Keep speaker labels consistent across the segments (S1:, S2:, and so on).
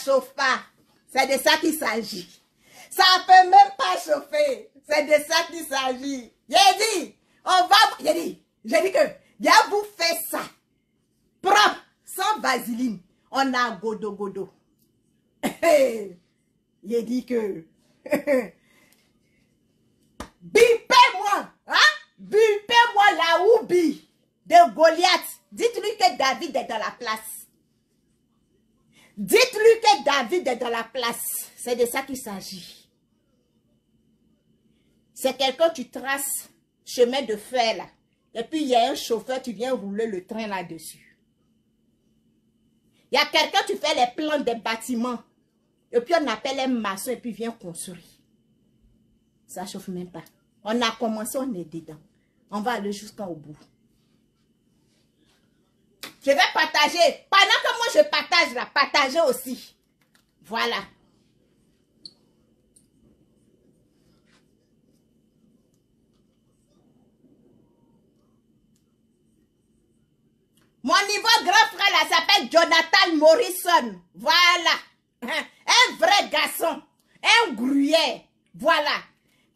S1: chauffe pas. C'est de ça qu'il s'agit. Ça ne peut même pas chauffer. C'est de ça qu'il s'agit. J'ai dit, j'ai dit que, viens vous faire ça. Propre, sans vaseline. On a godo. J'ai dit que, bipez-moi, hein? Bipez-moi la oubi de Goliath. Dites-lui que David est dans la place. Dites-lui que David est dans la place. C'est de ça qu'il s'agit. C'est quelqu'un, tu traces chemin de fer là. Et puis il y a un chauffeur, tu viens rouler le train là-dessus. Il y a quelqu'un, tu fais les plans des bâtiments. Et puis on appelle un maçon et puis vient construire. Ça ne chauffe même pas. On a commencé, on est dedans. On va aller jusqu'au bout. Je vais partager. Pendant que moi je partage là, partagez aussi. Voilà. Mon niveau grand frère là s'appelle Jonathan Morrison. Voilà. Un vrai garçon. Un gruyère. Voilà.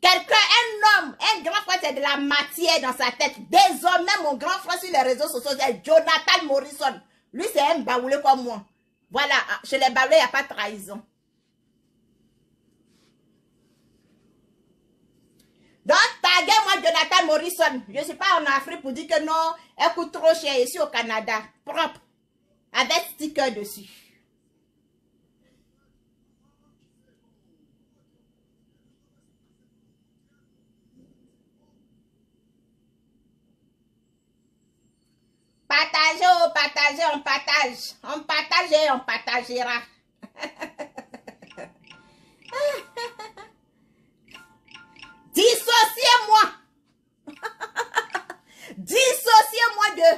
S1: Quelqu'un, un homme, un grand frère, c'est de la matière dans sa tête. Désormais, mon grand frère sur les réseaux sociaux, c'est Jonathan Morrison. Lui, c'est un baoulé comme moi. Voilà. Chez les baoulés, il n'y a pas de trahison. Donc, taguez-moi Jonathan Morrison. Je ne suis pas en Afrique pour dire que non, elle coûte trop cher ici au Canada. Propre. Avec sticker dessus. Partagez, partagez, on partage. On partage et on partagera. Dissociez-moi. Dissociez-moi de...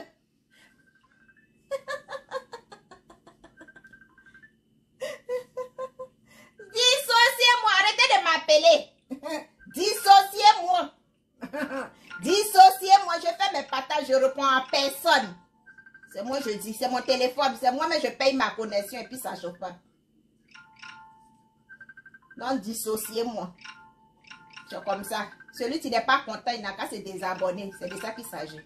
S1: Dissociez-moi. Arrêtez de m'appeler. Dissociez-moi. Dissociez-moi. Je fais mes partages, je réponds à personne. C'est moi, je dis. C'est mon téléphone. C'est moi, mais je paye ma connexion et puis ça ne chauffe pas. Donc, dissociez-moi. C'est comme ça. Celui qui n'est pas content, il n'a qu'à se désabonner. C'est de ça qu'il s'agit.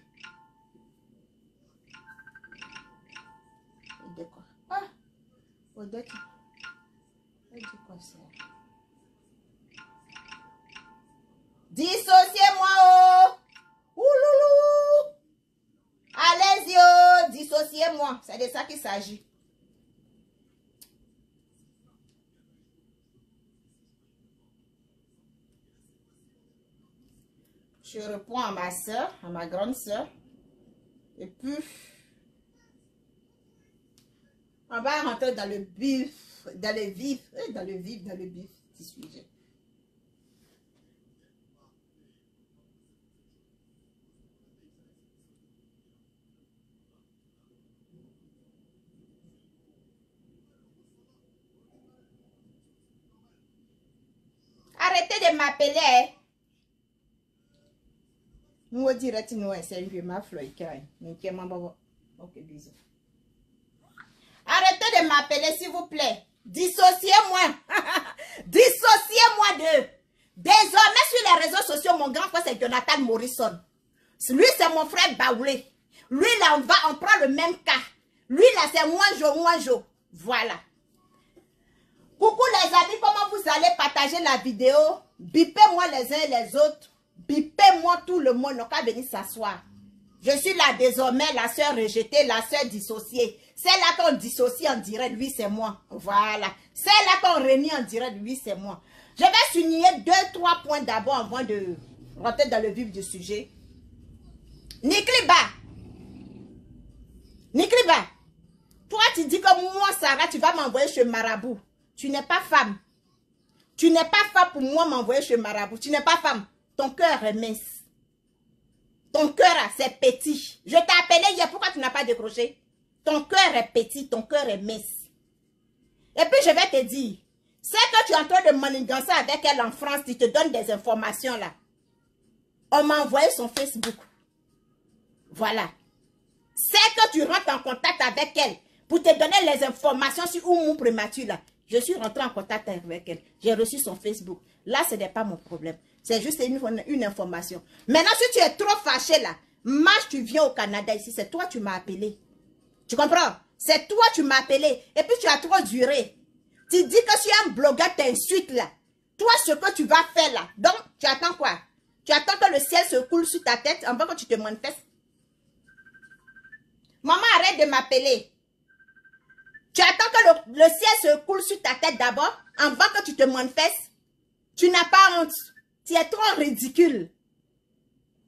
S1: De quoi? Ah! Odette. Elle dit quoi ça? Dissociez-moi, oh! Ouloulou! Allez-y, oh! Dissociez-moi. C'est de ça qu'il s'agit. Je réponds à ma soeur, à ma grande soeur. Et puis, on va rentrer dans le vif, dans le vif du sujet. Arrêtez de m'appeler. Nous direct nous c'est ma fleur ok, bisous. Arrêtez de m'appeler s'il vous plaît. Dissociez-moi. Dissociez-moi de. Désormais sur les réseaux sociaux, mon grand frère c'est Jonathan Morrison. Lui c'est mon frère Baoulé. Lui là on prend le même cas. Lui là c'est Mouanjo. Voilà. Coucou les amis, comment vous allez partager la vidéo? Bipez-moi les uns et les autres. Bipez-moi tout le monde, n'a qu'à venir s'asseoir. Je suis là désormais, la soeur rejetée, la soeur dissociée. Celle-là qu'on dissocie en direct, lui c'est moi. Voilà. Celle-là qu'on renie en direct, lui c'est moi. Je vais souligner 2-3 points d'abord avant de rentrer dans le vif du sujet. Nikliba. Nikliba. Toi tu dis que moi Sarah, tu vas m'envoyer chez Marabout. Tu n'es pas femme. Tu n'es pas femme pour moi m'envoyer chez Marabout. Tu n'es pas femme. Ton cœur est mince. Ton cœur, c'est petit. Je t'ai appelé hier. Pourquoi tu n'as pas décroché? Ton cœur est petit. Ton cœur est mince. Et puis, je vais te dire. C'est que tu es en train de manigancer avec elle en France. Tu te donnes des informations là. On m'a envoyé son Facebook. Voilà. C'est que tu rentres en contact avec elle pour te donner les informations sur Oumou prématuré là. Je suis rentrée en contact avec elle. J'ai reçu son Facebook. Là, ce n'est pas mon problème. C'est juste une information. Maintenant, si tu es trop fâché là, marche, tu viens au Canada ici. C'est toi, tu m'as appelé. Tu comprends? C'est toi, tu m'as appelé. Et puis, tu as trop duré. Tu dis que si un blogueur t'insulte là, toi, ce que tu vas faire là, donc, tu attends quoi? Tu attends que le ciel se coule sur ta tête avant que tu te manifestes? Maman, arrête de m'appeler. Tu attends que le ciel se coule sur ta tête d'abord, avant que tu te manifestes? Tu n'as pas honte. Tu es trop ridicule.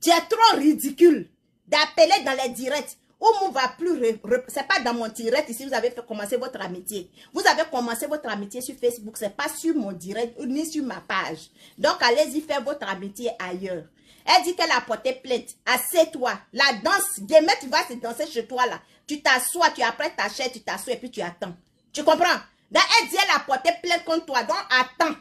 S1: Tu es trop ridicule d'appeler dans les directs. Oumou va plus... C'est pas dans mon direct ici, vous avez fait commencer votre amitié. Vous avez commencé votre amitié sur Facebook. C'est pas sur mon direct ni sur ma page. Donc, allez-y faire votre amitié ailleurs. Elle dit qu'elle a porté plainte. Assieds-toi. La danse, demain, tu vas se danser chez toi là. Tu t'assois, tu apprêtes ta chaise, tu t'assois et puis tu attends. Tu comprends? Donc, elle dit qu'elle a porté plainte contre toi. Donc, attends.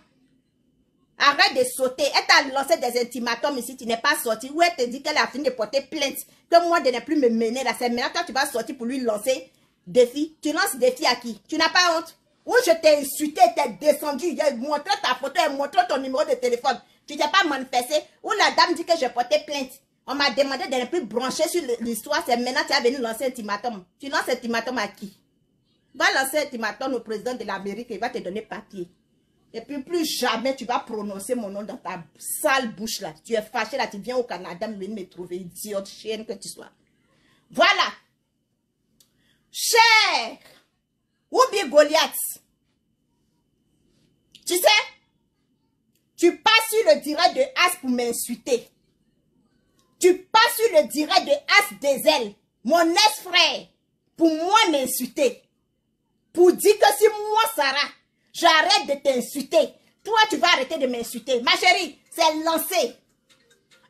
S1: Arrête de sauter. Elle t'a lancé des ultimatums ici, tu n'es pas sorti. Ou elle te dit qu'elle a fini de porter plainte. Que moi de ne plus me mener là. C'est maintenant que tu vas sortir pour lui lancer défi. Tu lances défi à qui? Tu n'as pas honte? Ou je t'ai insulté, t'es descendu, j'ai montré ta photo et montré ton numéro de téléphone. Tu t'es pas manifesté. Ou la dame dit que j'ai porté plainte. On m'a demandé de ne plus brancher sur l'histoire. C'est maintenant que tu as venu lancer un ultimatum. Tu lances un ultimatum à qui? Va lancer un ultimatum au président de l'Amérique et il va te donner papier. Et puis plus jamais tu vas prononcer mon nom dans ta sale bouche là. Tu es fâché là, tu viens au Canada me trouver, idiote, chienne que tu sois. Voilà. Cher. Ou bien Goliath. Tu sais, tu passes sur le direct de As pour m'insulter. Tu passes sur le direct de As des ailes, mon ex-frère, pour moi m'insulter. Pour dire que si moi, Sarah, j'arrête de t'insulter. Toi, tu vas arrêter de m'insulter. Ma chérie, c'est lancé.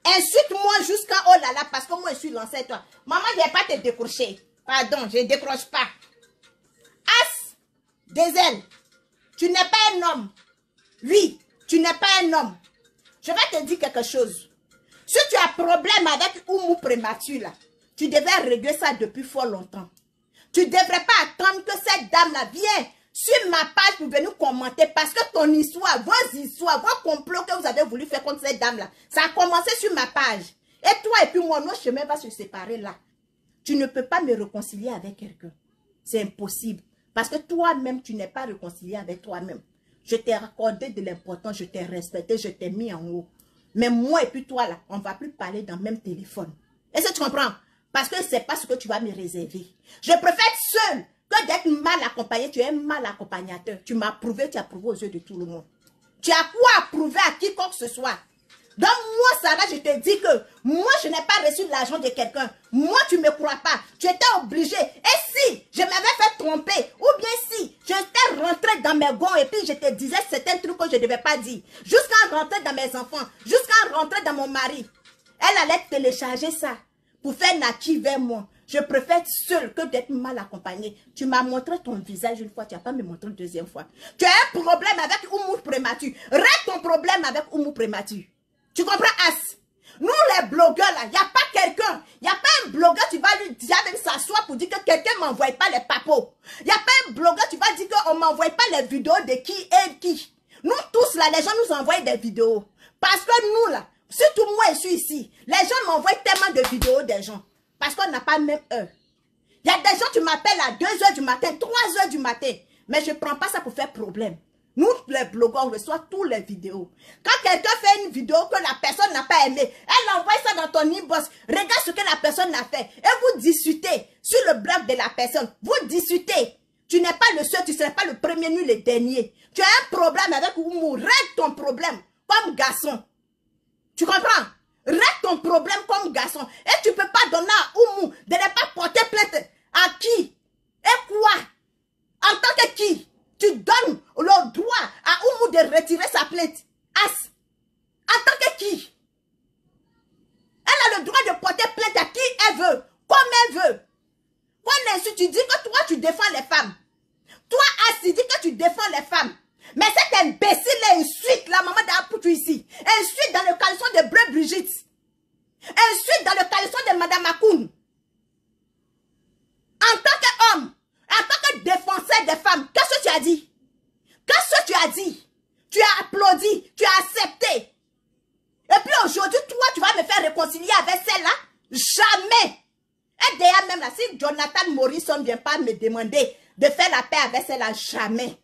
S1: Insulte-moi jusqu'à oh là là, parce que moi, je suis lancé, toi. Maman, je ne vais pas te décrocher. Pardon, je ne décroche pas. As des ailes. Tu n'es pas un homme. Oui, tu n'es pas un homme. Je vais te dire quelque chose. Si tu as problème avec Oumou prématuré, là, tu devais régler ça depuis fort longtemps. Tu ne devrais pas attendre que cette dame-là vienne sur ma page pour venir commenter parce que ton histoire, vos histoires, vos complots que vous avez voulu faire contre cette dame-là, ça a commencé sur ma page. Et toi et puis moi, nos chemins vont se séparer là. Tu ne peux pas me réconcilier avec quelqu'un. C'est impossible. Parce que toi-même, tu n'es pas réconcilié avec toi-même. Je t'ai accordé de l'importance, je t'ai respecté, je t'ai mis en haut. Mais moi et puis toi là, on ne va plus parler dans le même téléphone. Est-ce que tu comprends? Parce que c'est pas ce que tu vas me réserver. Je préfère être seule que d'être mal accompagné. Tu es un mal accompagnateur. Tu m'as prouvé, tu as prouvé aux yeux de tout le monde. Tu as quoi à prouver à quiconque que ce soit? Donc moi, Sarah, je te dis que moi, je n'ai pas reçu l'argent de quelqu'un. Moi, tu ne me crois pas. Tu étais obligé. Et si je m'avais fait tromper, ou bien si j'étais rentré dans mes gonds et puis je te disais certains trucs que je ne devais pas dire, jusqu'à rentrer dans mes enfants, jusqu'à rentrer dans mon mari, elle allait télécharger ça pour faire nature vers moi. Je préfère être seule que d'être mal accompagnée. Tu m'as montré ton visage une fois, tu n'as pas me montré une deuxième fois. Tu as un problème avec Oumou prématuré. Règle ton problème avec Oumou prématuré. Tu comprends, As? Nous, les blogueurs, là, il n'y a pas quelqu'un, il n'y a pas un blogueur, tu vas lui dire, même s'asseoir pour dire que quelqu'un ne m'envoie pas les papos. Il n'y a pas un blogueur, tu vas dire qu'on ne m'envoie pas les vidéos de qui et qui. Nous tous, là, les gens nous envoient des vidéos. Parce que nous, là, surtout moi, je suis ici, les gens m'envoient tellement de vidéos des gens. Parce qu'on n'a pas même heure. Il y a des gens, tu m'appelles à 2 h du matin, 3 h du matin. Mais je ne prends pas ça pour faire problème. Nous, les blogueurs, on reçoit tous les vidéos. Quand quelqu'un fait une vidéo que la personne n'a pas aimé, elle envoie ça dans ton inbox. Regarde ce que la personne a fait. Et vous discutez sur le blog de la personne. Vous discutez. Tu n'es pas le seul, tu ne seras pas le premier ni le dernier. Tu as un problème avec Oumou. Règle ton problème comme garçon. Tu comprends? Règle ton problème comme garçon. Et tu ne peux pas donner à Oumou de ne pas porter plainte. À qui? Et quoi? En tant que qui? Tu donnes le droit à Oumou de retirer sa plainte. As. En tant que qui? Elle a le droit de porter plainte à qui elle veut. Comme elle veut. Quand insulte, tu dis que toi, tu défends les femmes. Toi, As, tu dis que tu défends les femmes. Mais cet imbécile insulte la maman d'Apoutou ici. Insulte dans le caleçon de Bleu Brigitte. Insulte dans le caleçon de Madame Akoun. En tant qu'homme, en tant que défenseur des femmes, qu'est-ce que tu as dit? Qu'est-ce que tu as dit? Tu as applaudi, tu as accepté. Et puis aujourd'hui, toi, tu vas me faire réconcilier avec celle-là? Jamais. Et d'ailleurs, même là, si Jonathan Morrison ne vient pas me demander de faire la paix avec celle-là, jamais.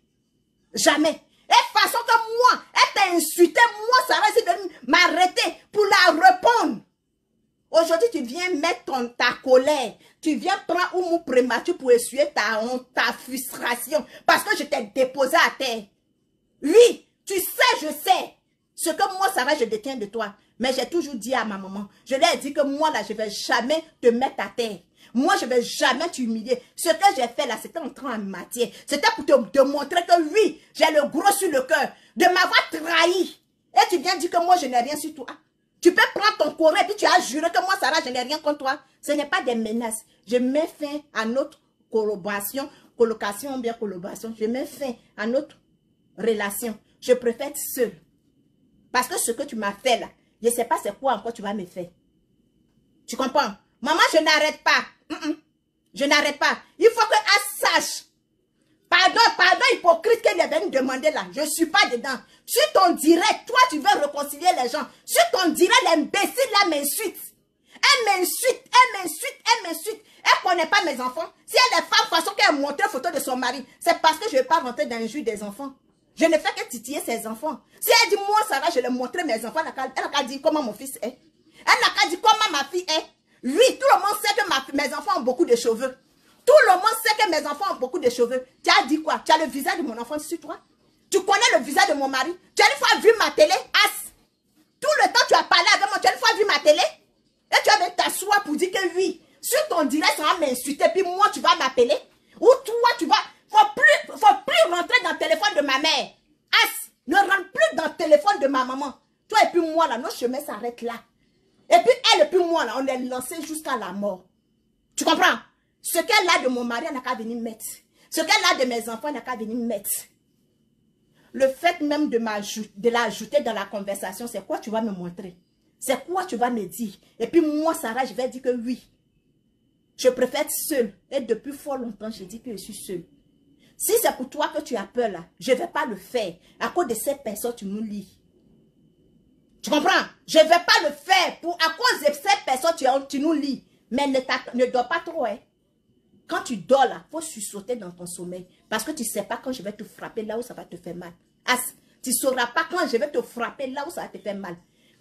S1: Jamais. Et façon que moi, elle t'a insulté, moi, ça va essayer de m'arrêter pour la répondre. Aujourd'hui, tu viens mettre ta colère. Tu viens prendre un mot prématuré pour essuyer ta honte, ta frustration. Parce que je t'ai déposé à terre. Oui, tu sais, je sais. Ce que moi, Sarah, je détiens de toi. Mais j'ai toujours dit à ma maman, je lui ai dit que moi, là, je ne vais jamais te mettre à terre. Moi, je ne vais jamais t'humilier. Ce que j'ai fait là, c'était entrant en matière. C'était pour te montrer que oui, j'ai le gros sur le cœur. De m'avoir trahi. Et tu viens dire que moi, je n'ai rien sur toi. Tu peux prendre ton courage et puis tu as juré que moi, Sarah, je n'ai rien contre toi. Ce n'est pas des menaces. Je mets fin à notre colocation, bien collaboration. Je mets fin à notre relation. Je préfère être seule. Parce que ce que tu m'as fait là, je ne sais pas c'est quoi encore tu vas me faire. Tu comprends? Maman, je n'arrête pas. Je n'arrête pas. Il faut qu'elle sache. Pardon, hypocrite qu'elle est venue demander là. Je ne suis pas dedans. Sur ton direct, toi, tu veux réconcilier les gens. Sur ton direct, l'imbécile là m'insulte. Elle m'insulte. Elle ne connaît pas mes enfants. Si elle est femme, façon qu'elle montre une photo de son mari, c'est parce que je ne vais pas rentrer dans le jus des enfants. Je ne fais que titiller ses enfants. Si elle dit, moi, Sarah, je vais montrer mes enfants, elle n'a qu'à dire comment mon fils est. Elle n'a qu'à dire comment ma fille est. Oui, tout le monde sait que mes enfants ont beaucoup de cheveux. Tout le monde sait que mes enfants ont beaucoup de cheveux. Tu as dit quoi? Tu as le visage de mon enfant sur toi? Tu connais le visage de mon mari? Tu as une fois vu ma télé? As. Tout le temps tu as parlé avec moi, tu as une fois vu ma télé? Et tu vas t'asseoir pour dire que oui. Sur ton direct, ça va m'insulter, puis moi, tu vas m'appeler? Ou toi, tu vas... Faut plus rentrer dans le téléphone de ma mère. As. Ne rentre plus dans le téléphone de ma maman. Toi et puis moi, là, nos chemins s'arrêtent là. Et puis elle et puis moi, là, on est lancés jusqu'à la mort. Tu comprends? Ce qu'elle a de mon mari, elle n'a qu'à venir mettre. Ce qu'elle a de mes enfants, elle n'a qu'à venir mettre. Le fait même de l'ajouter dans la conversation, c'est quoi tu vas me montrer? C'est quoi tu vas me dire? Et puis moi, Sarah, je vais dire que oui. Je préfère être seule. Et depuis fort longtemps, je dis que je suis seule. Si c'est pour toi que tu as peur là, je ne vais pas le faire. À cause de ces personnes, tu nous lis. Tu comprends? Je ne vais pas le faire. À cause de ces personnes, tu nous lis. Mais ne dors pas trop. Hein. Quand tu dors là, il faut sursauter dans ton sommeil. Parce que tu ne sais pas quand je vais te frapper là où ça va te faire mal. Tu ne sauras pas quand je vais te frapper là où ça va te faire mal.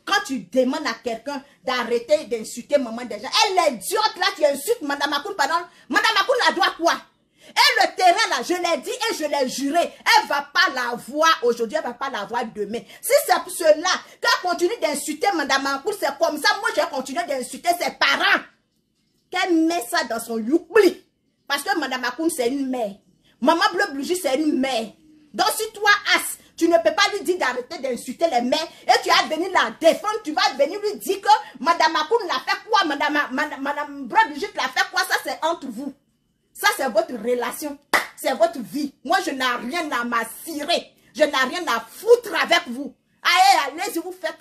S1: Quand tu demandes à quelqu'un d'arrêter d'insulter maman déjà, elle est idiote là qui insulte Madame Akoun pendant... Madame Akoun la doit quoi? Et le terrain là, je l'ai dit et je l'ai juré, elle ne va pas la voir aujourd'hui, elle ne va pas la voir demain. Si c'est pour cela qu'elle continue d'insulter Madame Akoun, c'est comme ça, moi je vais continuer d'insulter ses parents. Qu'elle met ça dans son youpli. Parce que Madame Akoun c'est une mère. Maman Bleu Bougie c'est une mère. Donc si toi, As, tu ne peux pas lui dire d'arrêter d'insulter les mères et tu vas venir la défendre, tu vas venir lui dire que Madame Akoun l'a fait quoi, Madame Bleu Bougie l'a fait quoi, ça c'est entre vous. Ça, c'est votre relation. C'est votre vie. Moi, je n'ai rien à m'assurer. Je n'ai rien à foutre avec vous. Allez, vous faites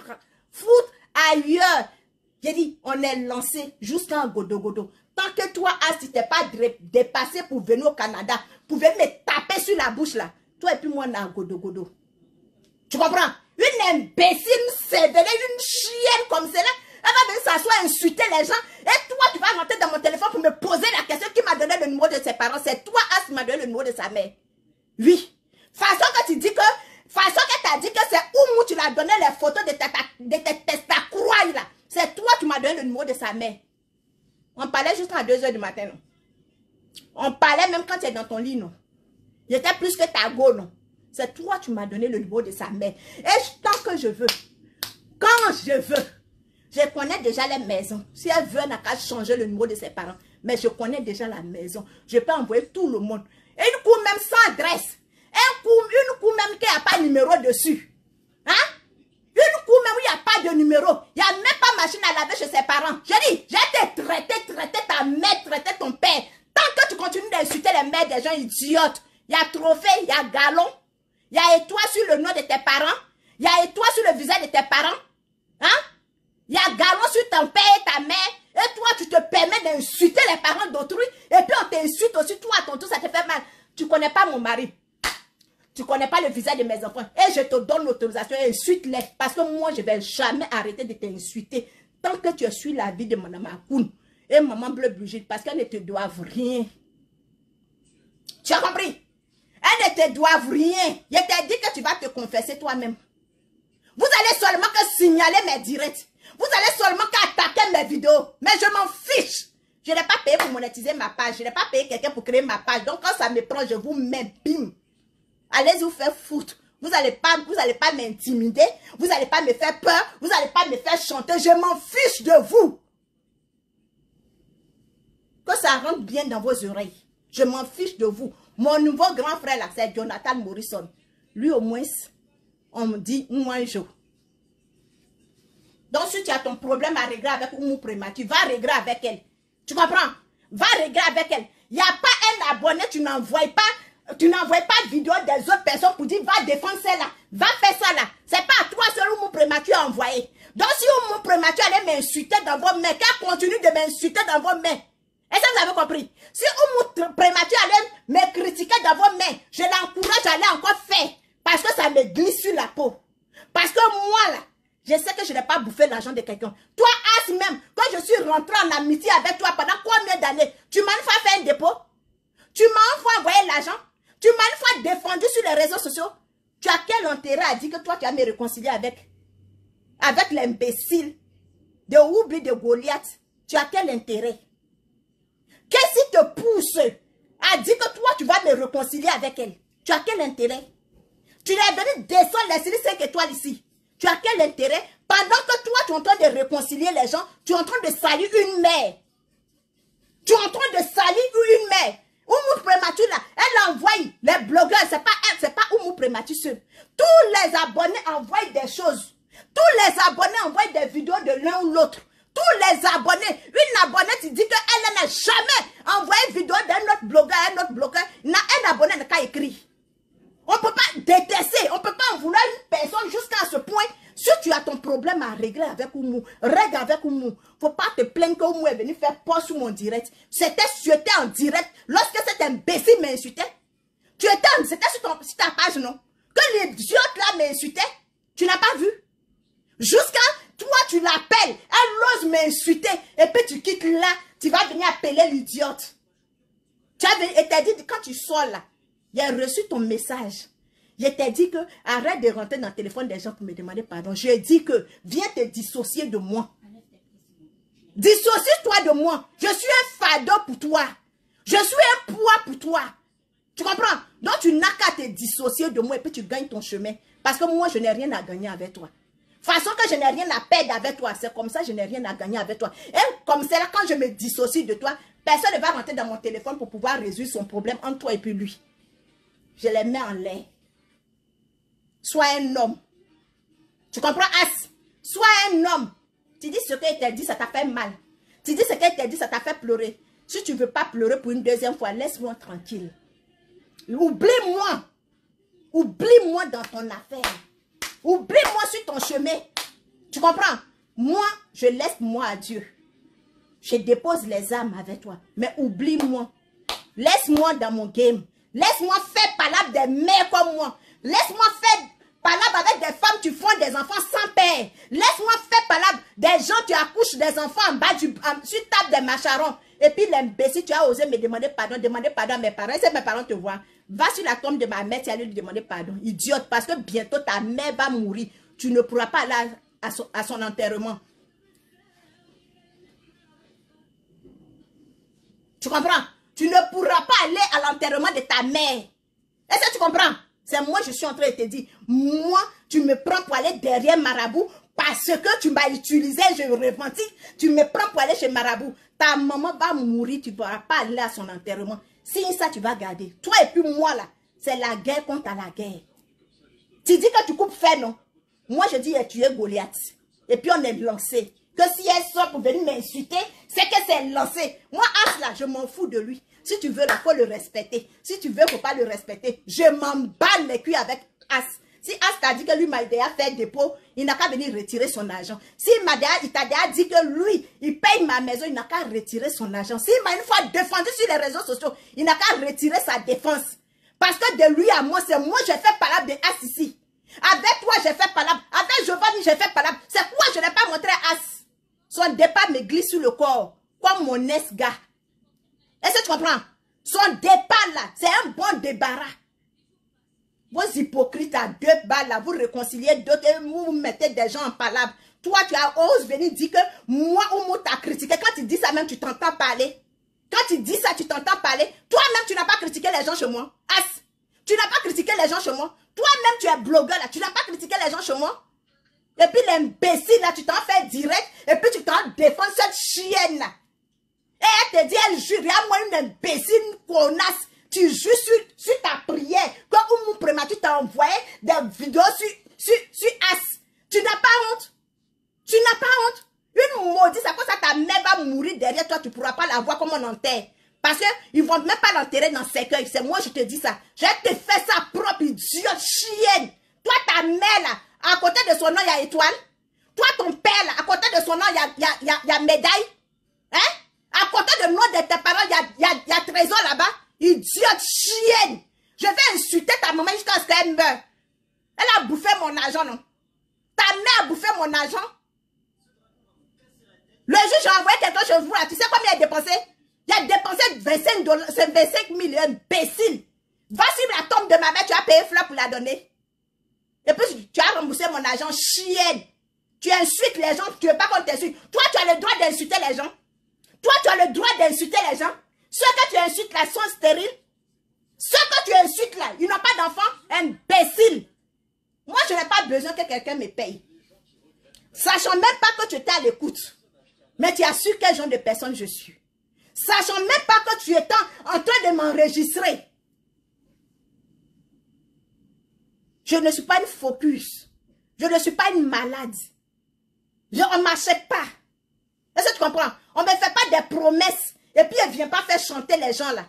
S1: foutre ailleurs. J'ai dit, on est lancé jusqu'à Godo-Godo. Tant que toi, As, tu t'es pas dépassé pour venir au Canada, pour venir me taper sur la bouche là. Toi et puis moi, on est à Godo-Godo. Tu comprends? Une imbécile, sévère, une chienne comme celle-là. Elle va venir s'asseoir, insulter les gens. Et toi, tu vas rentrer dans mon téléphone pour me poser la question qui m'a donné le numéro de ses parents. C'est toi, As, qui m'a donné le numéro de sa mère. Oui. Façon que tu dis que... Façon que tu as dit que c'est où tu l'as donné les photos de tes testacroix là. C'est toi qui m'as donné le numéro de sa mère. On parlait juste à 2 h du matin, non? On parlait même quand tu es dans ton lit, non? J'étais plus que ta go, non? C'est toi qui m'as donné le numéro de sa mère. Et tant que je veux, quand je veux, je connais déjà les maisons. Si elle veut, elle n'a qu'à changer le numéro de ses parents. Mais je connais déjà la maison. Je peux envoyer tout le monde. Et une coup même sans adresse. Une coup même qu'il n'y a pas de numéro dessus. Hein? Une coup même où il n'y a pas de numéro. Il n'y a même pas machine à laver chez ses parents. Je dis, j'ai été traité ta mère, traité ton père. Tant que tu continues d'insulter les mères des gens idiotes, il y a trophée, il y a galon. Il y a étoile sur le nom de tes parents. Il y a étoile sur le visage de tes parents. Hein? Il y a galon sur ton père et ta mère. Et toi, tu te permets d'insulter les parents d'autrui. Et puis on t'insulte aussi. Toi, à ton tour, ça te fait mal. Tu ne connais pas mon mari. Tu ne connais pas le visage de mes enfants. Et je te donne l'autorisation et insulte-les. Parce que moi, je ne vais jamais arrêter de t'insulter. Tant que tu suis la vie de Mme Akoun et Maman Bleu Brigitte. Parce qu'elles ne te doivent rien. Tu as compris? Elles ne te doivent rien. Je t'ai dit que tu vas te confesser toi-même. Vous allez seulement que signaler mes directs. Vous allez seulement qu'attaquer mes vidéos. Mais je m'en fiche. Je n'ai pas payé pour monétiser ma page. Je n'ai pas payé quelqu'un pour créer ma page. Donc quand ça me prend, je vous mets bim. Allez vous faire foutre. Vous n'allez pas m'intimider. Vous n'allez pas me faire peur. Vous n'allez pas me faire chanter. Je m'en fiche de vous. Que ça rentre bien dans vos oreilles. Je m'en fiche de vous. Mon nouveau grand frère là, c'est Jonathan Morrison. Lui au moins, on me dit moi jour. Donc si tu as ton problème à régler avec Oumou Prémature, va régler avec elle. Tu comprends? Va régler avec elle. Il n'y a pas un abonné, tu n'envoies pas de vidéo des autres personnes pour dire va défendre celle-là, va faire ça là. C'est pas à toi seul Oumou Prémature à envoyer. Donc si Oumou Prémature allait m'insulter dans vos mains, qu'elle continue de m'insulter dans vos mains. Est-ce que vous avez compris? Si Oumou Prémature allait me critiquer dans vos mains, je l'encourage à aller encore faire. Parce que ça me glisse sur la peau. Parce que moi là, je sais que je n'ai pas bouffé l'argent de quelqu'un. Toi, As même, quand je suis rentré en amitié avec toi pendant combien d'années, tu m'as une fois fait un dépôt? Tu m'as une fois envoyé l'argent? Tu m'as une fois défendu sur les réseaux sociaux? Tu as quel intérêt à dire que toi, tu as me réconcilier avec l'imbécile de Oubli de Goliath? Tu as quel intérêt? Qu'est-ce qui te pousse à dire que toi, tu vas me réconcilier avec elle? Tu as quel intérêt? Tu l'as venu descendre les séries 5 étoiles ici. Tu as quel intérêt? Pendant que toi, tu es en train de réconcilier les gens, tu es en train de salir une mère. Tu es en train de salir une mère. Oumou Prémature là, elle envoie les blogueurs, c'est pas Oumou Prémature seul. Tous les abonnés envoient des choses. Tous les abonnés envoient des vidéos de l'un ou l'autre. Tous les abonnés. Une abonnée, tu dis qu'elle n'a jamais envoyé une vidéo d'un autre blogueur, un abonné n'a qu'à écrire. On ne peut pas détester, on ne peut pas en vouloir une personne jusqu'à ce point. Si tu as ton problème à régler avec Oumou, règle avec Oumou. Il ne faut pas te plaindre qu'Oumou est venu faire pause sur mon direct. C'était en direct. Lorsque cet imbécile m'insultait, c'était sur ta page, non? Que l'idiote là m'insultait, tu n'as pas vu? Jusqu'à toi, tu l'appelles, elle ose m'insulter, et puis tu quittes là, tu vas venir appeler l'idiote. Et t'as dit, quand tu sors là, j'ai reçu ton message. Je t'ai dit que arrête de rentrer dans le téléphone des gens pour me demander pardon. Je dis que viens te dissocier de moi. Dissocie-toi de moi. Je suis un fardeau pour toi. Je suis un poids pour toi. Tu comprends? Donc tu n'as qu'à te dissocier de moi et puis tu gagnes ton chemin. Parce que moi, je n'ai rien à gagner avec toi. Façon que je n'ai rien à perdre avec toi. C'est comme ça, je n'ai rien à gagner avec toi. Et comme c'est là, quand je me dissocie de toi, personne ne va rentrer dans mon téléphone pour pouvoir résoudre son problème entre toi et puis lui. Je les mets en l'air. Sois un homme. Tu comprends, As? Sois un homme. Tu dis ce qu'elle t'a dit, ça t'a fait mal. Tu dis ce qu'elle t'a dit, ça t'a fait pleurer. Si tu ne veux pas pleurer pour une deuxième fois, laisse-moi tranquille. Oublie-moi. Oublie-moi dans ton affaire. Oublie-moi sur ton chemin. Tu comprends? Moi, je laisse moi à Dieu. Je dépose les âmes avec toi. Mais oublie-moi. Laisse-moi dans mon game. Laisse-moi faire palabre des mères comme moi. Laisse-moi faire palabre avec des femmes qui font des enfants sans père. Laisse-moi faire palabre des gens qui accouchent des enfants en bas sur table des macharons. Et puis l'imbécile, tu as osé me demander pardon à mes parents. Et si mes parents te voient, va sur la tombe de ma mère, tu allais lui demander pardon. Idiote, parce que bientôt ta mère va mourir. Tu ne pourras pas aller à son enterrement. Tu comprends? Tu ne pourras pas aller à l'enterrement de ta mère. Est-ce que tu comprends? C'est moi, je suis en train de te dire, moi, tu me prends pour aller derrière Marabout parce que tu m'as utilisé, je revendique. Tu me prends pour aller chez Marabout. Ta maman va mourir, tu ne pourras pas aller à son enterrement. Si ça, tu vas garder. Toi et puis moi, là, c'est la guerre contre la guerre. Tu dis que tu coupes fer, non? Moi, je dis, tu es Goliath. Et puis, on est lancé. Que si elle sort pour venir m'insulter, c'est que c'est lancé. Moi, As, là, je m'en fous de lui. Si tu veux, il faut le respecter. Si tu veux, il ne faut pas le respecter. Je m'en bats les culs avec As. Si As t'a dit que lui m'a déjà fait dépôt, il n'a qu'à venir retirer son argent. Si il t'a déjà dit que lui, il paye ma maison, il n'a qu'à retirer son argent. S'il m'a une fois défendu sur les réseaux sociaux, il n'a qu'à retirer sa défense. Parce que de lui à moi, c'est moi, j'ai fait palabre de As ici. Avec toi, j'ai fait palabre. Avec Giovanni, j'ai fait palabre. C'est quoi je n'ai pas montré As? Son départ me glisse sur le corps. Comme mon ex-gars. Est-ce que tu comprends? Son départ là, c'est un bon débarras. Vos hypocrites à 2 balles là, vous réconciliez d'autres et vous mettez des gens en palabre. Toi, tu as osé venir dire que moi ou moi t'as critiqué. Quand tu dis ça même, tu t'entends parler. Quand tu dis ça, tu t'entends parler. Toi-même, tu n'as pas critiqué les gens chez moi. As, tu n'as pas critiqué les gens chez moi. Toi-même, tu es blogueur là. Tu n'as pas critiqué les gens chez moi. Et puis l'imbécile là, tu t'en fais direct. Et puis tu t'en défends cette chienne là. Et elle te dit, elle jure, regarde moi une imbécile, une connasse. Tu joues sur ta prière. Quand Oumou Prémature t'a envoyé des vidéos sur As. Tu n'as pas honte. Tu n'as pas honte. Une maudite, c'est quoi ça, ta mère va mourir derrière toi, tu ne pourras pas la voir comme on enterre. Parce qu'ils ne vont même pas l'enterrer dans ses cercueil. C'est moi, je te dis ça. Je te fais ça propre, idiote, chienne. Toi, ta mère, là, à côté de son nom, il y a étoile. Toi, ton père, là, à côté de son nom, il y a médaille. Hein? À côté de nom de tes parents, il y a trésor là-bas. Idiote, chienne. Je vais insulter ta maman jusqu'à ce qu'elle meure. Elle a bouffé mon argent, non? Ta mère a bouffé mon argent. Le jour j'ai envoyé quelqu'un chez vous là, tu sais combien il a dépensé? Il a dépensé 25 $, c'est 25 000, imbécile. Va sur la tombe de ma mère, tu as payé fleur pour la donner. Et puis tu as remboursé mon argent, chienne. Tu insultes les gens, tu veux pas qu'on t'insulte. Toi, tu as le droit d'insulter les gens. Toi, tu as le droit d'insulter les gens. Ceux que tu insultes là sont stériles. Ceux que tu insultes là, ils n'ont pas d'enfants, imbécile. Moi, je n'ai pas besoin que quelqu'un me paye. Sachant même pas que tu étais à l'écoute. Mais tu as su quel genre de personne je suis. Sachant même pas que tu étais en train de m'enregistrer. Je ne suis pas une focus. Je ne suis pas une malade. On ne m'achète pas. Est-ce que tu comprends? On ne me fait pas des promesses. Et puis elle ne vient pas faire chanter les gens là.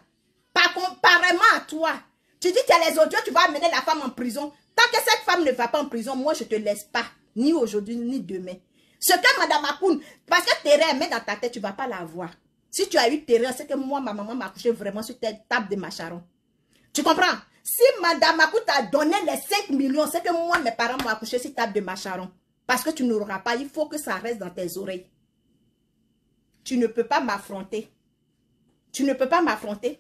S1: Comparément à toi. Tu dis que tu as les audios, tu vas amener la femme en prison. Tant que cette femme ne va pas en prison, moi je ne te laisse pas. Ni aujourd'hui, ni demain. Ce que Madame Akoun, parce que terrain met dans ta tête, tu ne vas pas la voir. Si tu as eu terrain, c'est que moi, ma maman m'a accouché vraiment sur ta table de macharon. Tu comprends? Si Madame Akoun t'a donné les 5 millions, c'est que moi, mes parents m'ont accouché sur table de macharon. Parce que tu n'auras pas, il faut que ça reste dans tes oreilles. Tu ne peux pas m'affronter. Tu ne peux pas m'affronter.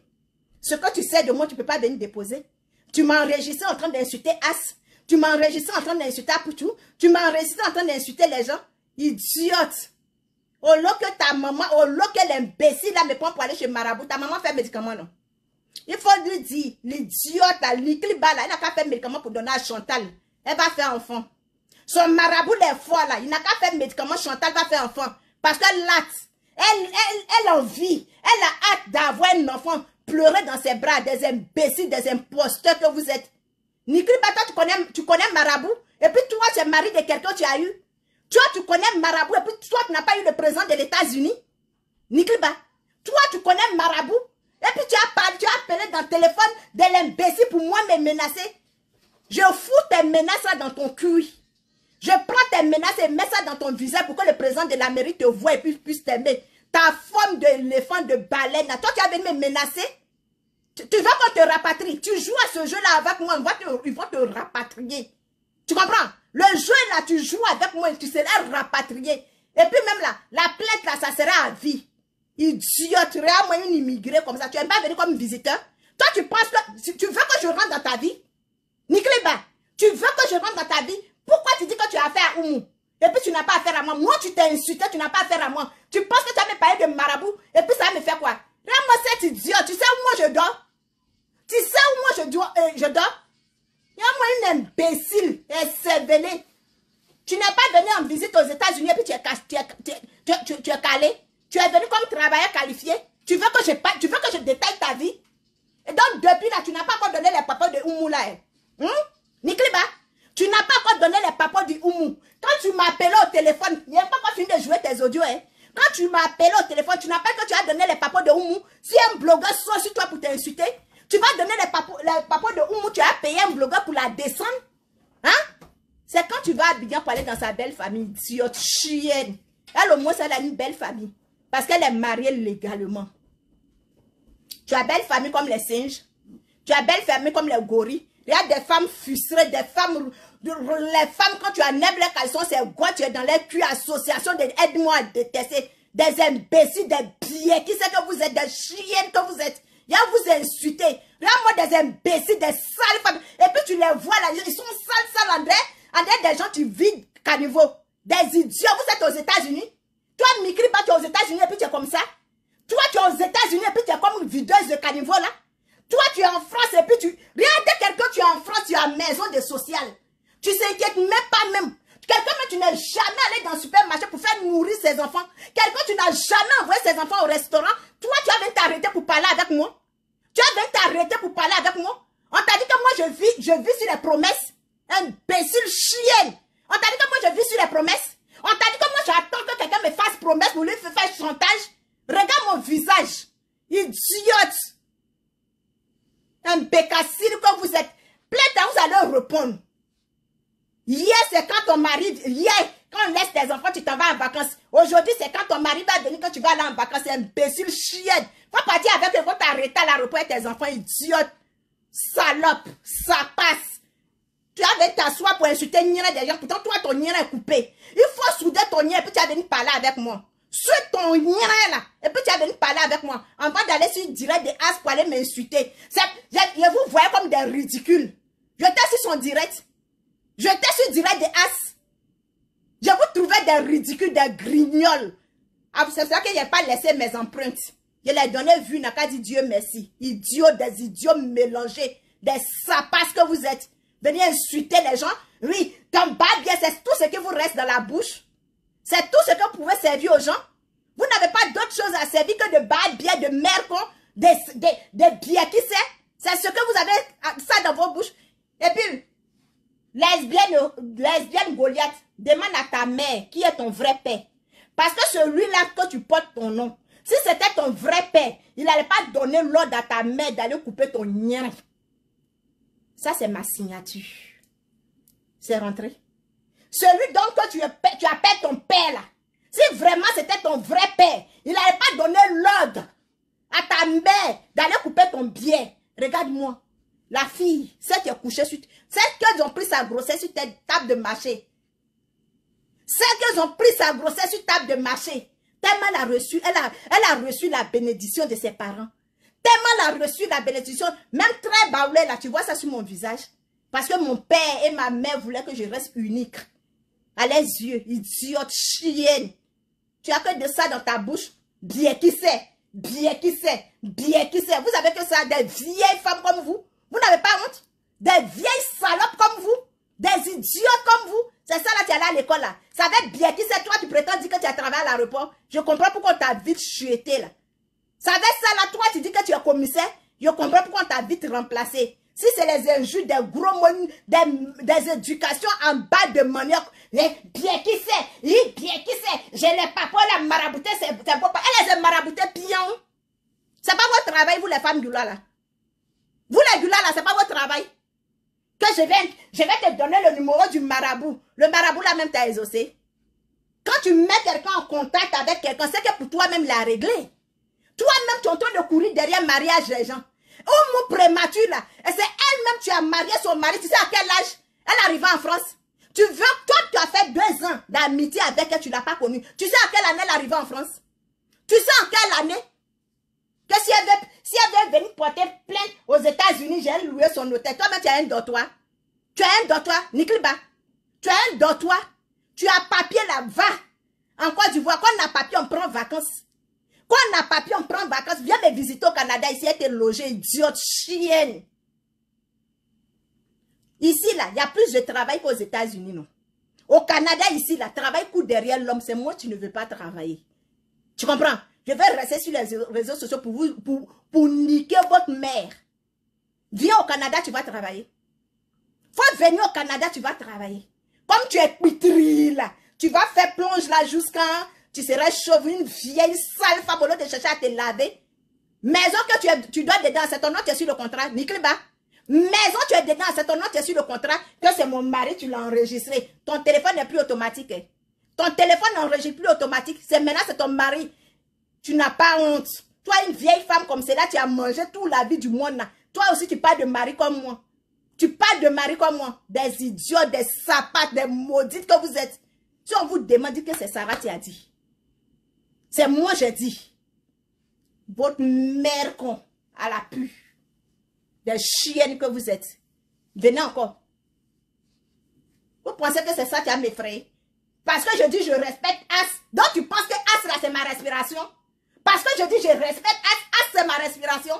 S1: Ce que tu sais de moi, tu ne peux pas venir déposer. Tu m'as enregistré en train d'insulter As. Tu m'as enregistré en train d'insulter Apoutou. Tu m'as enregistré en train d'insulter les gens. Idiote. Au lieu que ta maman, au lieu que l'imbécile là me prend pour aller chez Marabout, ta maman fait médicament, non? Il faut lui dire, l'idiote, l'icliba là, il n'a qu'à faire médicament pour donner à Chantal. Elle va faire enfant. Son marabout les fois là, il n'a qu'à faire médicament, Chantal va faire enfant. Parce qu'elle elle en vit. Elle a hâte d'avoir un enfant pleurer dans ses bras, des imbéciles, des imposteurs que vous êtes. Nikliba, toi, tu connais Marabout, et puis toi, tu es mari de quelqu'un que tu as eu. Toi, tu connais Marabout, et puis toi, tu n'as pas eu le président des États-Unis. Nikliba, toi, tu connais Marabout, et puis tu as appelé dans le téléphone de l'imbécile pour moi me menacer. Je fous tes menaces là dans ton cul. Je prends tes menaces et mets ça dans ton visage pour que le président de l'Amérique te voie et puis puisse t'aimer. Ta forme d'éléphant, de baleine, là, toi, tu as venu me menacer. Tu veux qu'on te rapatrie. Tu joues à ce jeu-là avec moi, ils vont te rapatrier. Tu comprends? Le jeu là, tu joues avec moi, tu seras rapatrié. Et puis même là, la plainte là, ça sera à vie. Idiote, regarde moi une immigrée comme ça. Tu n'aimes pas venir comme visiteur? Toi, tu penses que tu veux que je rentre dans ta vie? Nikliba, tu veux que je rentre dans ta vie? Pourquoi tu dis que tu as affaire à Oumou? Et puis tu n'as pas affaire à moi. Moi, tu t'es insulté, tu n'as pas affaire à moi. Tu penses que tu as me parlé de Marabout? Et puis ça va me faire quoi? Regarde-moi cet idiot. Tu sais où moi je dors? Tu sais où moi je dors? Regarde-moi une imbécile cervelée. Tu n'es pas venu en visite aux États-Unis et puis tu es calé. Tu es venu comme travailleur qualifié. Tu veux que je détaille ta vie? Et donc depuis là, tu n'as pas encore donné les papas de Oumou là. Nikliba, tu n'as pas encore donné les papas du Oumou. Quand tu m'as appelé au téléphone, il n'y a pas encore fini de jouer tes audios. Quand tu m'as appelé au téléphone, tu n'as pas que tu as donné les papas de Oumou. Si un blogueur sort sur toi pour t'insulter, tu vas donner les papas de Oumou, tu as payé un blogueur pour la descendre. Hein? C'est quand tu vas à Abidjan pour aller dans sa belle famille, idiote, chienne. Elle au moins, elle a une belle famille. Parce qu'elle est mariée légalement. Tu as belle famille comme les singes. Tu as belle fermée comme les gorilles. Il y a des femmes frustrées, des femmes... Les femmes, quand tu enlèves les caleçons, c'est quoi? Tu es dans les culs, association, aide-moi à détester. Des imbéciles, des pieds. Qui sait que vous êtes, des chiennes que vous êtes? Il y a vous insulter. Regarde-moi des imbéciles, des sales femmes. Et puis tu les vois là, ils sont sales, André, des gens, tu vis caniveau. Des idiots, vous êtes aux États-Unis. Toi, Mikriba, tu es aux États-Unis et puis tu es comme ça. Toi, tu es aux États-Unis et puis tu es comme une videuse de caniveau là. Toi, tu es en France et puis tu... Regardez quelqu'un, tu es en France, tu es en maison de social. Tu s'inquiètes même pas même. Quelqu'un, tu n'es jamais allé dans le supermarché pour faire nourrir ses enfants. Quelqu'un, tu n'as jamais envoyé ses enfants au restaurant. Toi, tu as même t'arrêter pour parler avec moi. Tu as même t'arrêter pour parler avec moi. On t'a dit que moi, je vis sur les promesses. Imbécile chienne. On t'a dit que moi, je vis sur les promesses. On t'a dit que moi, j'attends que quelqu'un me fasse promesse pour lui faire chantage. Regarde mon visage. Idiote. Imbécile que vous êtes. Plein vous allez répondre. Hier, c'est quand ton mari... Hier, quand on laisse tes enfants, tu t'en vas en vacances. Aujourd'hui, c'est quand ton mari va venir, quand tu vas aller en vacances. C'est imbécile chienne. Faut partir avec eux, faut t'arrêter à l'aéroport avec tes enfants, idiote. Salope. Ça passe. Tu vas venir t'asseoir pour insulter Nira des gens. Pourtant, toi, ton Nira est coupé. Il faut souder ton Nira et puis tu vas venir parler avec moi. Suis ton Nira là. Et puis tu vas venir parler avec moi. En bas d'aller sur direct des as pour aller m'insulter. Je vous voyais comme des ridicules. Je t'ai sur son direct. Je t'ai sur direct des as. Je vous trouvais des ridicules, des grignols. Ah, c'est ça que je n'ai pas laissé mes empreintes. Je les ai donné vu, n'a qu'à dire Dieu merci. Idiots, des idiots mélangés. Des sapas que vous êtes. Venez insulter les gens. Oui, comme bien, c'est tout ce qui vous reste dans la bouche. C'est tout ce que vous pouvez servir aux gens. Vous n'avez pas d'autre chose à servir que de bien, de mercon, des biens, qui sait? C'est ce que vous avez, ça dans vos bouches. Et puis, lesbienne Goliath, demande à ta mère qui est ton vrai père. Parce que celui-là que tu portes ton nom, si c'était ton vrai père, il n'allait pas donner l'ordre à ta mère d'aller couper ton nien. Ça, c'est ma signature. C'est rentré. Celui donc que tu appelles ton père là, si vraiment c'était ton vrai père, il n'allait pas donner l'ordre à ta mère d'aller couper ton bien. Regarde-moi. La fille, celle qui est couchée sur... Celle qui ont pris sa grossesse sur ta table de marché. Celle qui ont pris sa grossesse sur table de marché. Tellement elle a reçu, elle a reçu la bénédiction de ses parents. Tellement elle a reçu la bénédiction, même très baoulée là, tu vois ça sur mon visage. Parce que mon père et ma mère voulaient que je reste unique. À les yeux, idiote, chienne. Tu as que de ça dans ta bouche. Bien qui sait, bien qui sait, bien qui sait. Vous avez que ça, des vieilles femmes comme vous. Vous n'avez pas honte? Des vieilles salopes comme vous. Des idiotes comme vous. C'est ça là, tu es allé à l'école là. Ça va être bien qui sait, toi, tu prétends dire que tu as travaillé à l'aéroport. Je comprends pourquoi on t'a vite chuté là. Ça va être ça là, toi, tu dis que tu es commissaire. Je comprends pourquoi on t'a vite remplacé. Si c'est les injures, des gros mots, des éducations en bas de manioc, bien qui sait, bien qui sait, je n'ai pas pour la marabouter, c'est beau pas. Elle les marabouter pion. C'est pas votre travail, vous les femmes du là. Vous les gula là, c'est pas votre travail. Que je vais te donner le numéro du marabout. Le marabout là même t'a exaucé. Quand tu mets quelqu'un en contact avec quelqu'un, c'est que pour toi-même il a réglé. Toi-même tu es en train de courir derrière le mariage des gens. Au mot prématuré là. Et c'est elle-même qui a marié son mari. Tu sais à quel âge elle arrivait en France? Tu veux, toi tu as fait 2 ans d'amitié avec elle, tu ne l'as pas connue. Tu sais à quelle année elle arrivait en France? Tu sais en quelle année? Que si elle veut venir porter plainte aux États-Unis, j'ai loué son hôtel. Toi-même, tu as un dortoir. Tu as un dortoir, Nikliba. Tu as un dortoir. Tu as papier là, va. En Côte d'Ivoire, quand on a papier, on prend vacances. Quand on a papier, on prend vacances. Viens me visiter au Canada, ici, elle est logée, idiote, chienne. Ici, là, il y a plus de travail qu'aux États-Unis, non. Au Canada, ici, là, travail court derrière l'homme. C'est moi, tu ne veux pas travailler. Tu comprends? Je vais rester sur les réseaux sociaux pour niquer votre mère. Viens au Canada, tu vas travailler. Faut venir au Canada, tu vas travailler. Comme tu es pitri là, tu vas faire plonge là jusqu'à... Tu seras chauve, une vieille sale femme au lieu de chercher à te laver. Maison que tu dois dedans, c'est ton nom, tu es sur le contrat. Nikliba. Maison, tu es dedans, c'est ton nom, tu es sur le contrat. Que c'est mon mari, tu l'as enregistré. Ton téléphone n'est plus automatique. Hein. Ton téléphone n'enregistre plus automatique. C'est maintenant, c'est ton mari. Tu n'as pas honte. Toi, une vieille femme comme celle-là, tu as mangé toute la vie du monde là. Toi aussi, tu parles de mari comme moi. Tu parles de mari comme moi. Des idiots, des sapates, des maudites que vous êtes. Si on vous demande que c'est Sarah qui a dit. C'est moi j'ai dit. Votre mère con à la pu. Des chiennes que vous êtes. Venez encore. Vous pensez que c'est ça qui a m'effrayé? Parce que je dis je respecte As. Donc tu penses que As là c'est ma respiration? Parce que je dis je respecte As. As c'est ma respiration?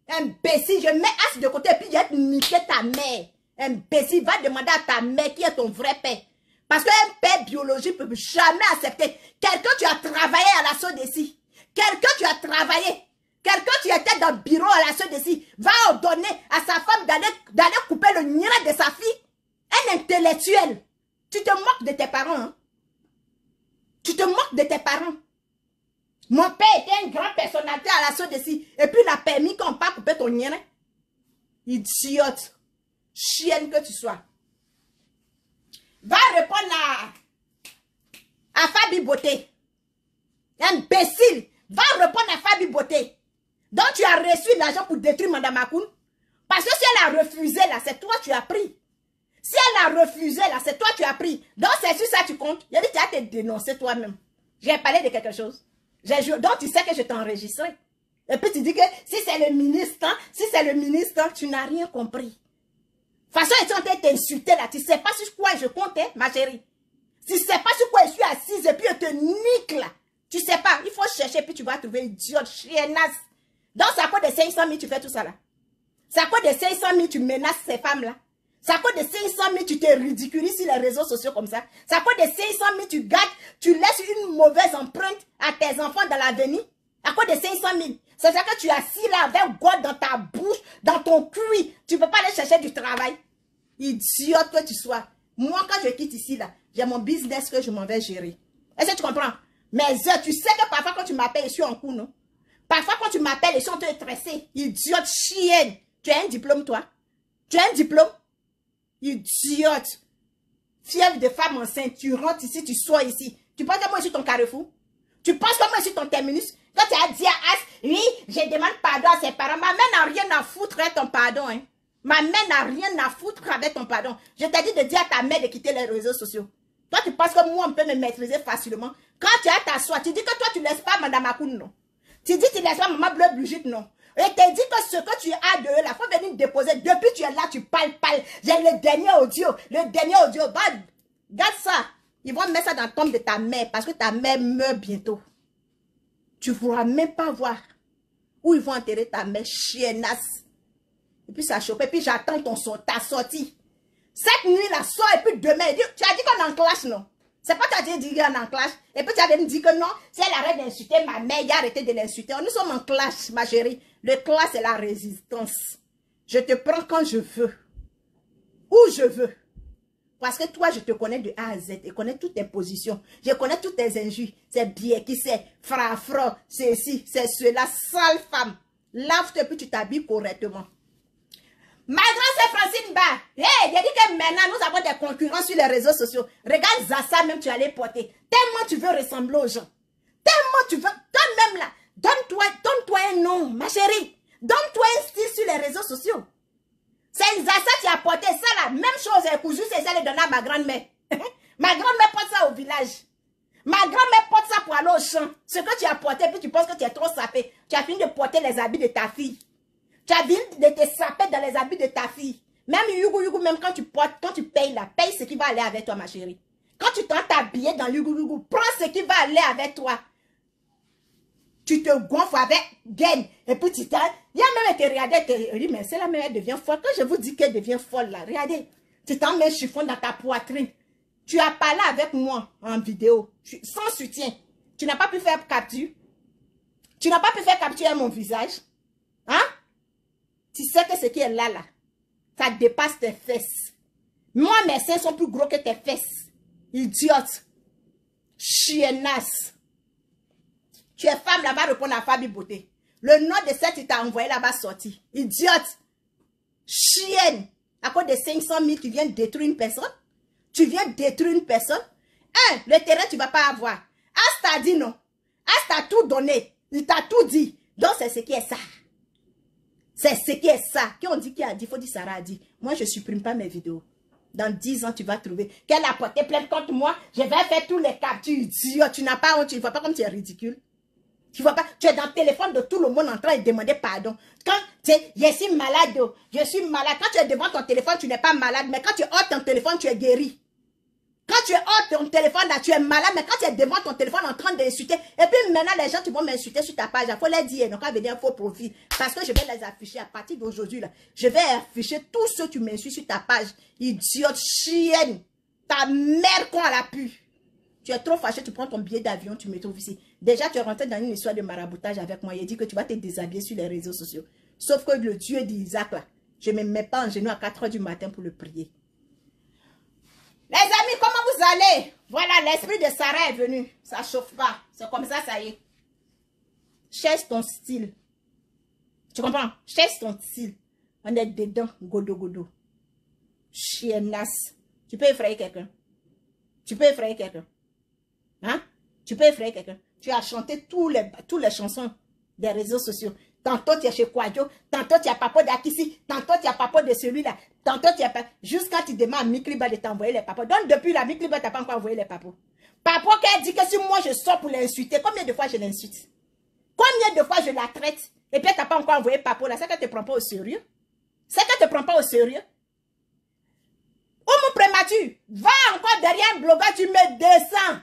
S1: Imbécile, je mets As de côté et puis je vais niquer ta mère. Imbécile, va demander à ta mère qui est ton vrai père. Parce qu'un père biologique ne peut jamais accepter. Quelqu'un tu as travaillé à la Sodeci. Quelqu'un tu as travaillé. Quelqu'un qui était dans le bureau à la Sodeci va ordonner à sa femme d'aller couper le niret de sa fille. Un intellectuel. Tu te moques de tes parents. Hein? Tu te moques de tes parents. Mon père était une grande personnalité à la Sodeci. Et puis il a permis qu'on pas couper ton niret. Idiote. Chienne que tu sois. Va répondre à Fabi Beauté. Imbécile. Va répondre à Fabi Beauté. Donc tu as reçu l'argent pour détruire Madame Makoun. Parce que si elle a refusé là, c'est toi tu as pris. Si elle a refusé là, c'est toi tu as pris. Donc c'est sur ça tu comptes. Il a dit tu as te dénoncé toi-même. J'ai parlé de quelque chose. Donc tu sais que je t'ai enregistré. Et puis tu dis que si c'est le ministre, hein, si c'est le ministre, tu n'as rien compris. De toute façon, ils sont en train de t'insulter là. Tu ne sais pas sur quoi je compte, hein, ma chérie. Tu ne sais pas sur quoi je suis assise et puis je te nique là. Tu ne sais pas. Il faut chercher puis tu vas trouver idiote, chiennasse. Donc, c'est à cause de 500 000 tu fais tout ça là. C'est à cause de 500 000 tu menaces ces femmes là. C'est à cause de 500 000 tu te ridiculises sur les réseaux sociaux comme ça. C'est à cause de 500 000 tu gâtes, tu laisses une mauvaise empreinte à tes enfants dans l'avenir. À cause de 500 000. C'est ça que tu es assis là avec God dans ta bouche, dans ton cuir. Tu ne peux pas aller chercher du travail. Idiote que tu sois. Moi, quand je quitte ici, là, j'ai mon business que je m'en vais gérer. Est-ce que tu comprends? Mais tu sais que parfois, quand tu m'appelles, je suis en cours, non? Parfois, quand tu m'appelles, je suis en train de tresser. Idiote, chienne. Tu as un diplôme, toi? Tu as un diplôme? Idiote. Fièvre de femme enceinte. Tu rentres ici, tu sois ici. Tu penses que moi, je suis ton carrefour? Tu penses que moi, je suis ton terminus? Quand tu as dit à As, oui, je demande pardon à ses parents. Ma mère n'a rien à foutre avec ton pardon, hein. Ma mère n'a rien à foutre avec ton pardon. Je t'ai dit de dire à ta mère de quitter les réseaux sociaux. Toi, tu penses que moi, on peut me maîtriser facilement. Quand tu as t'asseoir, tu dis que toi, tu ne laisses pas Madame Makoun, non. Tu dis que tu ne laisses pas Maman Bleu Brigitte, non. Et tu dis que ce que tu as de eux, là, faut venir déposer. Depuis que tu es là, tu parles. J'ai le dernier audio. Le dernier audio. Va, garde ça. Ils vont mettre ça dans la tombe de ta mère parce que ta mère meurt bientôt. Tu ne pourras même pas voir où ils vont enterrer ta mère chiennasse. Et puis ça chope. Et puis j'attends ta sortie. Cette nuit-là, sort et puis demain. Tu as dit qu'on est en clash, non? C'est pas toi qui as dit qu'on est en clash. Et puis tu as me dit que non, si elle arrête d'insulter ma mère, il a arrêté de l'insulter. Nous sommes en clash, ma chérie. Le clash, c'est la résistance. Je te prends quand je veux. Où je veux. Parce que toi, je te connais de A à Z. Je connais toutes tes positions. Je connais toutes tes injures. C'est bien qui c'est. Fra, ceci, c'est cela. Sale femme. Lave-toi puis tu t'habilles correctement. Ma grande c'est Francine Ba. Hey, j'ai dit que maintenant, nous avons des concurrents sur les réseaux sociaux. Regarde Zassa, même tu allais porter. Tellement tu veux ressembler aux gens. Tellement tu veux. Toi-même là, donne-toi un nom, ma chérie. Donne-toi un style sur les réseaux sociaux. C'est Zassa qui a porté ça là. Même chose, cousu, c'est ça, elle donne à ma grand-mère. Ma grand-mère porte ça au village. Ma grand-mère porte ça pour aller au champ. Ce que tu as porté, puis tu penses que tu es trop sapé. Tu as fini de porter les habits de ta fille. Tu as fini de te saper dans les habits de ta fille. Même Yugu, même quand tu portes, quand tu payes là, paye ce qui va aller avec toi, ma chérie. Quand tu t'en t'habiller dans Yugu, prends ce qui va aller avec toi. Tu te gonfles avec gain. Et puis tu t'as... Il y a même été regardé, il dit, mais c'est la mère, elle devient folle. Quand je vous dis qu'elle devient folle là, regardez. Tu t'en mets un chiffon dans ta poitrine. Tu as parlé avec moi en vidéo, sans soutien. Tu n'as pas pu faire capture. Tu n'as pas pu faire capture à mon visage. Hein? Tu sais que ce qui est là, ça dépasse tes fesses. Moi, mes seins sont plus gros que tes fesses. Idiote. Chiennasse. Tu es femme là-bas, répondre à Fabi Beauté. Le nom de cette, tu t'as envoyé là-bas sorti. Idiote. Chienne. À cause de 500 000, tu viens détruire une personne. Tu viens détruire une personne. Le terrain, tu ne vas pas avoir. As t'a dit non. As t'a tout donné. Il t'a tout dit. Donc, c'est ce qui est ça. C'est ce qui est ça. Qui ont dit qui a dit, il faut dire Sarah a dit. Moi, je ne supprime pas mes vidéos. Dans 10 ans, tu vas trouver qu'elle a porté plainte contre moi. Je vais faire tous les captures. Idiot, tu n'as pas honte, tu ne vois pas comme tu es ridicule. Tu vois pas, tu es dans le téléphone de tout le monde en train de demander pardon. Quand tu es, je suis malade, je suis malade. Quand tu es devant ton téléphone, tu n'es pas malade. Mais quand tu ôtes ton téléphone, tu es guéri. Quand tu ôtes ton téléphone, là, tu es malade. Mais quand tu es devant ton téléphone en train d'insulter. Et puis maintenant, les gens qui vont m'insulter sur ta page, il faut les dire. Donc, à venir un faux profil. Parce que je vais les afficher à partir d'aujourd'hui. Là, je vais afficher tous ceux qui m'insultent sur ta page. Idiote, chienne. Ta mère qu'on la pu. Tu es trop fâché, tu prends ton billet d'avion, tu me trouves ici. Déjà, tu es rentré dans une histoire de maraboutage avec moi. Il dit que tu vas te déshabiller sur les réseaux sociaux. Sauf que le Dieu d'Isaac, là, je ne me mets pas en genoux à 4 h du matin pour le prier. Les amis, comment vous allez? Voilà, l'esprit de Sarah est venu. Ça ne chauffe pas. C'est comme ça y est. Cherche ton style. Tu comprends? Cherche ton style. On est dedans, godo. Chiennasse. Tu peux effrayer quelqu'un. Tu peux effrayer quelqu'un. Hein? Tu peux effrayer quelqu'un. Tu as chanté toutes les chansons des réseaux sociaux. Tantôt tu es chez Kwadjo, tantôt tu as papo d'Akissi, tantôt tu as papo de celui-là, tantôt tu as pas. Jusqu'à tu demandes à Mikliba de t'envoyer les papos. Donc depuis la Mikliba t'as pas encore envoyé les papos. Papo qui a dit que si moi je sors pour l'insulter, combien de fois je l'insulte? Combien de fois je la traite? Et puis t'as pas encore envoyé papo là, c'est qu'elle te prend pas au sérieux. C'est qu'elle te prend pas au sérieux. Homme prématuré, va encore derrière un blogueur, tu me descends.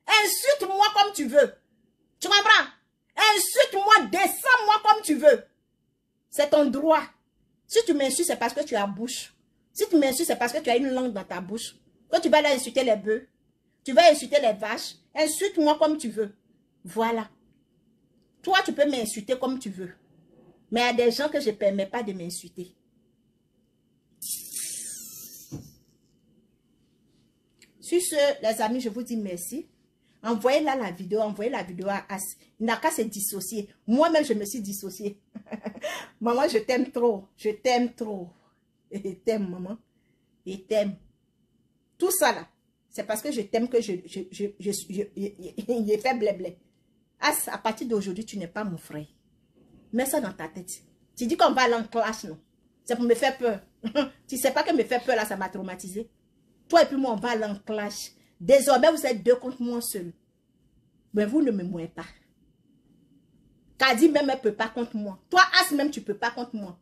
S1: Insulte-moi comme tu veux. Tu comprends? Insulte-moi, descends-moi comme tu veux. C'est ton droit. Si tu m'insultes, c'est parce que tu as bouche. Si tu m'insultes, c'est parce que tu as une langue dans ta bouche. Quand tu vas aller insulter les bœufs, tu vas insulter les vaches, insulte-moi comme tu veux. Voilà. Toi, tu peux m'insulter comme tu veux. Mais il y a des gens que je ne permets pas de m'insulter. Sur ce, les amis, je vous dis merci. Envoyez-la la vidéo, envoyez la vidéo à As. Il n'a qu'à se dissocier. Moi-même, je me suis dissociée. Maman, je t'aime trop. Je t'aime trop. Et t'aime, maman. Et t'aime. Tout ça, là, c'est parce que je t'aime que j'ai fait blé-blé. As, à partir d'aujourd'hui, tu n'es pas mon frère. Mets ça dans ta tête. Tu dis qu'on va aller en clash, non? C'est pour me faire peur. Tu ne sais pas que me faire peur, là, ça m'a traumatisé. Toi et puis moi, on va aller en clash. Désormais, vous êtes deux contre moi seul. Mais vous ne me mouillez pas. Kadi même, elle ne peut pas contre moi. Toi, As même, tu ne peux pas contre moi.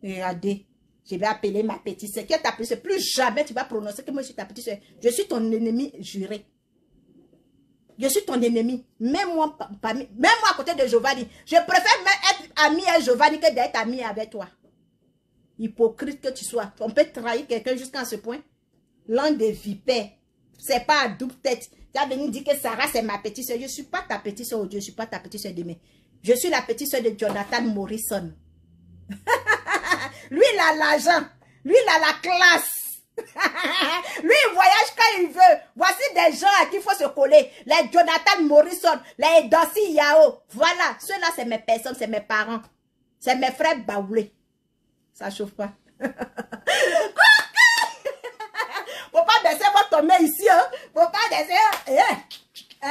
S1: Regardez, je vais appeler ma petite soeur. Qui est ta petite soeur? Plus jamais tu vas prononcer que moi, je suis ta petite soeur. Je suis ton ennemi juré. Je suis ton ennemi. Même moi à côté de Giovanni. Je préfère même être ami avec Giovanni que d'être ami avec toi. Hypocrite que tu sois. On peut trahir quelqu'un jusqu'à ce point. L'un des vipères. C'est pas à double tête. Tu as venu dire que Sarah, c'est ma petite soeur. Je ne suis pas ta petite soeur, oh Dieu. Je ne suis pas ta petite soeur demain. Je suis la petite soeur de Jonathan Morrison. Lui, il a l'argent. Lui, il a la classe. Lui, il voyage quand il veut. Voici des gens à qui il faut se coller. Les Jonathan Morrison, les Dossi Yao. Voilà. Ceux-là, c'est mes personnes, c'est mes parents. C'est mes frères baoulés. Ça ne chauffe pas. Faut pas baisser votre main ici, hein. Faut pas baisser. Ok,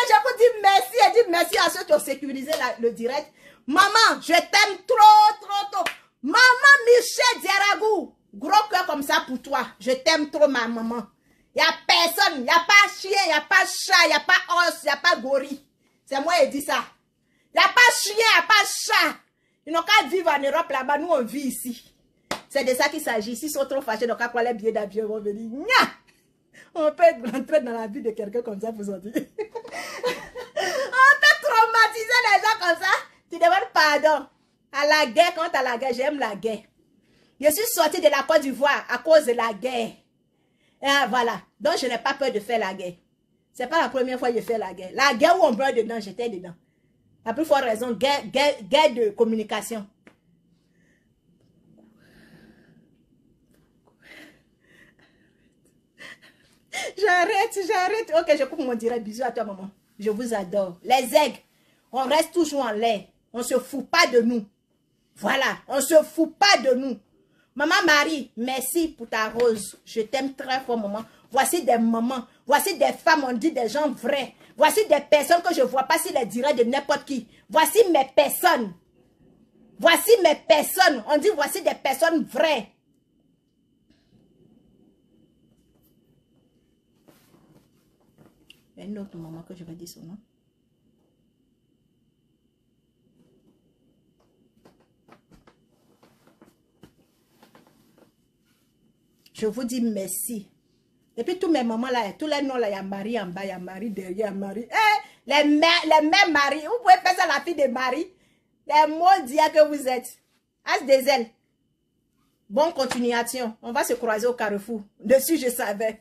S1: je vous dis merci. Et dis merci à ceux qui ont sécurisé le direct. Maman, je t'aime trop. Maman Michel Diaragou. Gros cœur comme ça pour toi. Je t'aime trop, ma maman. Il n'y a personne. Il n'y a pas chien, il n'y a pas chat, il n'y a pas os, il n'y a pas gorille. C'est moi qui dis ça. Il n'y a pas chien, il n'y a pas chat. Ils n'ont qu'à vivre en Europe là-bas. Nous, on vit ici. C'est de ça qu'il s'agit. S'ils sont trop fâchés, donc après les billets d'avion vont venir. Nya! On peut rentrer dans la vie de quelqu'un comme ça pour sortir. On peut traumatiser les gens comme ça. Tu demandes pardon. À la guerre, quand à la guerre, j'aime la guerre. Je suis sortie de la Côte d'Ivoire à cause de la guerre. Et voilà. Donc, je n'ai pas peur de faire la guerre. Ce n'est pas la première fois que je fais la guerre. La guerre où on meurt dedans, j'étais dedans. La plus forte raison, guerre de communication. J'arrête. Ok, je coupe mon direct. Bisous à toi, maman. Je vous adore. Les aigles, on reste toujours en l'air. On ne se fout pas de nous. Voilà, on ne se fout pas de nous. Maman Marie, merci pour ta rose. Je t'aime très fort, maman. Voici des mamans. Voici des femmes, on dit des gens vrais. Voici des personnes que je ne vois pas si les diraient de n'importe qui. Voici mes personnes. Voici mes personnes. On dit voici des personnes vraies. Il y a une autre maman que je vais dire son nom. Je vous dis merci. Depuis tous mes mamans là, tous les noms là, il y a Marie en bas, il y a Marie derrière, Marie. Les mêmes Marie. Vous pouvez faire ça la fille de Marie. Les maudits que vous êtes. As des ailes. Bonne continuation. On va se croiser au carrefour. Dessus, je savais.